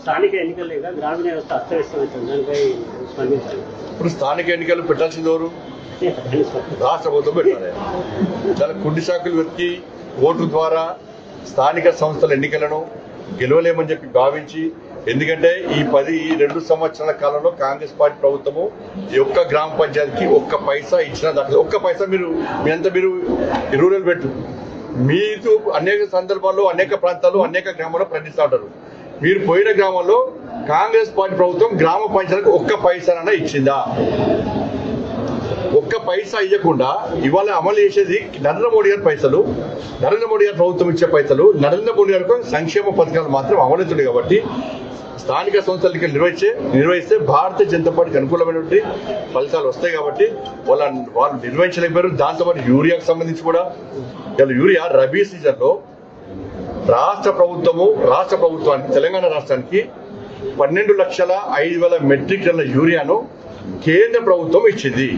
స్థానిక ఎన్నికలేగా గ్రామీణ వ్యవస్థ అస్తవ్యస్తమవుతుంది, దానిపై స్పందించాలి. ఇప్పుడు స్థానిక ఎన్నికలు పెట్టాల్సింది ఎవరు? రాష్ట్ర ప్రభుత్వం పెట్టాలి. చాలా కుండి సాకులు వెతికి ఓటు ద్వారా స్థానిక సంస్థల ఎన్నికలను గెలవలేమని చెప్పి భావించి, ఎందుకంటే ఈ 2 సంవత్సరాల కాలంలో కాంగ్రెస్ పార్టీ ప్రభుత్వము ఈ ఒక్క గ్రామ పంచాయతీకి ఒక్క పైసా ఇచ్చిన దాంట్లో ఒక్క పైసా మీరు రూరల్ పెట్టు. మీరు అనేక సందర్భాల్లో అనేక ప్రాంతాల్లో అనేక గ్రామాల్లో ప్రకటిస్తూ ఉంటారు. మీరు పోయిన గ్రామంలో కాంగ్రెస్ పార్టీ ప్రభుత్వం గ్రామ పంచాయతీకి ఒక్క పైసానైనా ఇచ్చిందా? ఒక్క పైసా ఇవ్వకుండా ఇవాళ అమలు చేసేది నరేంద్ర మోడీ గారి పైసలు, నరేంద్ర మోడీ గారి ప్రభుత్వం ఇచ్చే పైసలు, నరేంద్ర మోడీ గారికి సంక్షేమ పథకాలు మాత్రం అమలుతుంది. కాబట్టి స్థానిక సంస్థలకి నిర్వహిస్తే భారతీయ జనతా పార్టీకి అనుకూలమైనటువంటి ఫలితాలు వస్తాయి. కాబట్టి వాళ్ళు నిర్వహించలేకపోయారు. దాంతోపాటు యూరియాకు సంబంధించి కూడా యూరియా రబీ సీజన్లో రాష్ట్ర ప్రభుత్వానికి తెలంగాణ రాష్ట్రానికి 12,05,000 మెట్రిక్ టన్నుల యూరియాను కేంద్ర ప్రభుత్వం ఇచ్చింది.